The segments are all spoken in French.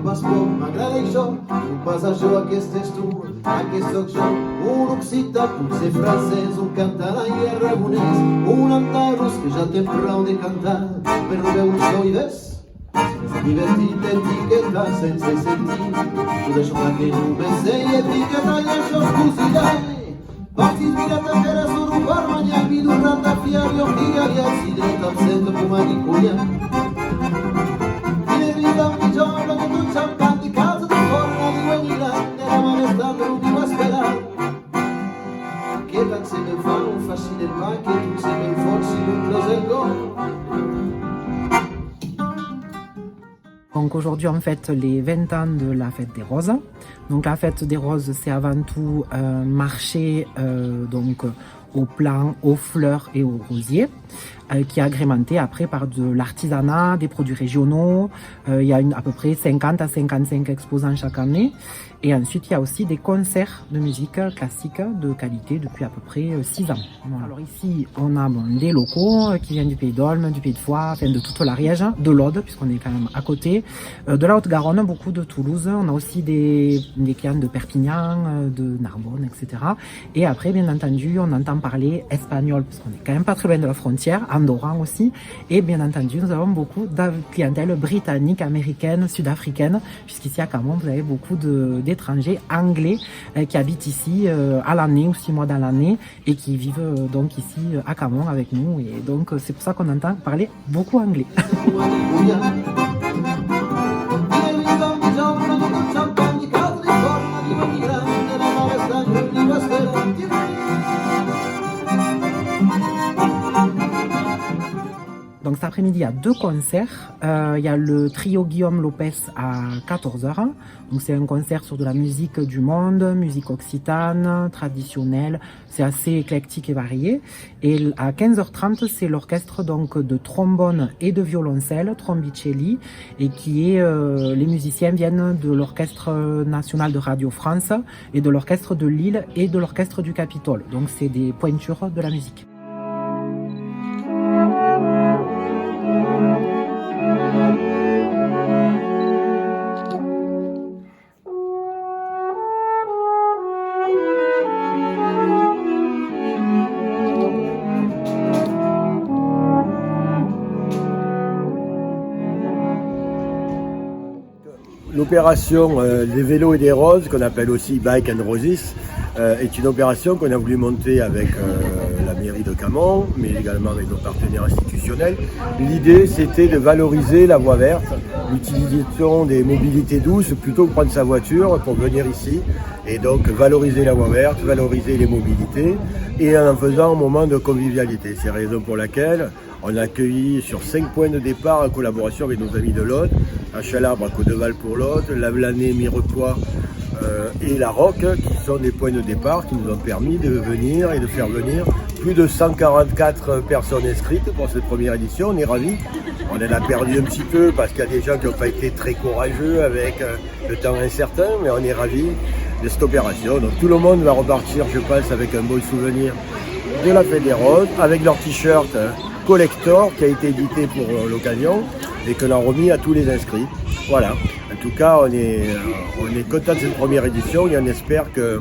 pas por, m'agrada això, un pas això, aquest és tu, aquest soc jo, un occità, potser francès, un català i aragonès, un andalús que ja té prou de cantar, però veu això i ves, és divertit etiquetar sense sentir, tot això que només ell etiqueta i això es cosirà. Partis pirata que era solo un barmagnac, vidurrata fiavi o figaria, si dreta al centro come di cuglia. Vine grida un giorno che tu ciampanti, casa di forma di venire, nella manestata non mi va a sperare. Che pensi che fa, non fasci del pa, che tu sei ben forzi, non cose il gol. Donc aujourd'hui en fait les 20 ans de la fête des roses. Donc la fête des roses c'est avant tout un marché donc aux plants, aux fleurs et aux rosiers qui est agrémenté après par de l'artisanat, des produits régionaux. Il y a à peu près 50 à 55 exposants chaque année. Et ensuite, il y a aussi des concerts de musique classique de qualité depuis à peu près 6 ans. Voilà. Alors ici, on a des locaux qui viennent du Pays d'Aulne, du Pays de Foix, enfin de toute l'Ariège, de l'Aude, puisqu'on est quand même à côté, de la Haute-Garonne, beaucoup de Toulouse. On a aussi des clients de Perpignan, de Narbonne, etc. Et après, bien entendu, on entend parler espagnol, parce qu'on est quand même pas très loin de la frontière, andorran aussi. Et bien entendu, nous avons beaucoup de clientèle britannique, américaine, sud-africaine, puisqu'ici à Camon, vous avez beaucoup d'étrangers anglais qui habitent ici à l'année ou 6 mois dans l'année et qui vivent donc ici à Camon avec nous. Et donc c'est pour ça qu'on entend parler beaucoup anglais. Donc cet après-midi, il y a 2 concerts. Il y a le trio Guillaume Lopez à 14h. Donc c'est un concert sur de la musique du monde, musique occitane, traditionnelle. C'est assez éclectique et varié. Et à 15h30, c'est l'orchestre donc de trombone et de violoncelle, Trombicelli, et qui est les musiciens viennent de l'Orchestre national de Radio France et de l'Orchestre de Lille et de l'Orchestre du Capitole. Donc c'est des pointures de la musique. L'opération des vélos et des roses, qu'on appelle aussi Bike and Roses, est une opération qu'on a voulu monter avec la mairie de Camon, mais également avec nos partenaires institutionnels. L'idée, c'était de valoriser la voie verte, l'utilisation des mobilités douces plutôt que prendre sa voiture pour venir ici. Et donc valoriser la voie verte, valoriser les mobilités et en faisant un moment de convivialité. C'est la raison pour laquelle on a accueilli sur 5 points de départ en collaboration avec nos amis de l'Aude, à Chalabre, à Côte-de-Val pour l'Aude, Lavelanet, Mirepoix et La Roque, qui sont des points de départ qui nous ont permis de venir et de faire venir plus de 144 personnes inscrites pour cette première édition. On est ravis. On en a perdu un petit peu parce qu'il y a des gens qui n'ont pas été très courageux avec le temps incertain, mais on est ravis de cette opération. Donc tout le monde va repartir, je pense, avec un beau souvenir de la Fête des Roses, avec leur t-shirt collector qui a été édité pour l'occasion et que l'on a remis à tous les inscrits. Voilà. En tout cas, on est content de cette première édition et on espère que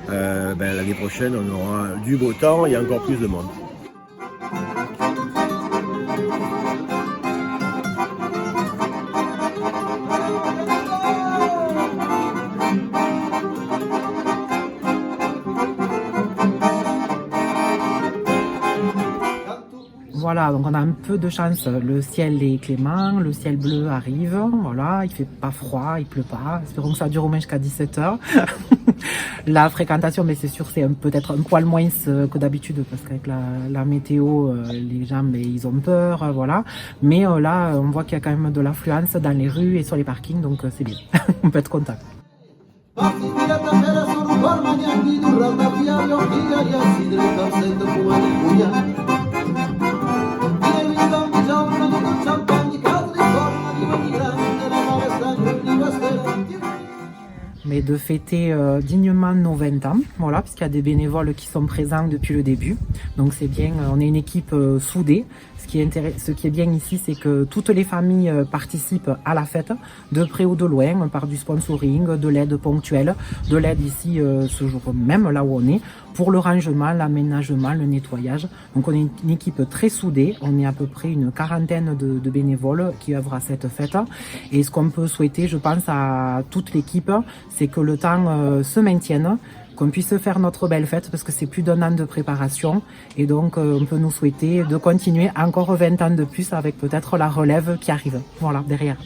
l'année prochaine, on aura du beau temps et encore plus de monde. Voilà, donc on a un peu de chance, le ciel est clément, le ciel bleu arrive, voilà, il fait pas froid, il pleut pas, espérons que ça dure au moins jusqu'à 17h. La fréquentation, mais c'est sûr, c'est peut-être un poil moins que d'habitude, parce qu'avec la météo, les gens, ils ont peur, voilà. Mais là, on voit qu'il y a quand même de l'affluence dans les rues et sur les parkings, donc c'est bien, on peut être content. Mais c'est de fêter dignement nos 20 ans, voilà, puisqu'il y a des bénévoles qui sont présents depuis le début. Donc c'est bien, on est une équipe soudée. Ce qui est bien ici, c'est que toutes les familles participent à la fête, de près ou de loin, par du sponsoring, de l'aide ponctuelle, de l'aide ici ce jour même, là où on est, pour le rangement, l'aménagement, le nettoyage. Donc on est une équipe très soudée, on est à peu près une quarantaine de bénévoles qui œuvrent à cette fête. Et ce qu'on peut souhaiter, je pense, à toute l'équipe, c'est que le temps se maintienne, qu'on puisse faire notre belle fête parce que c'est plus d'1 an de préparation et donc on peut nous souhaiter de continuer encore 20 ans de plus avec peut-être la relève qui arrive, voilà, derrière.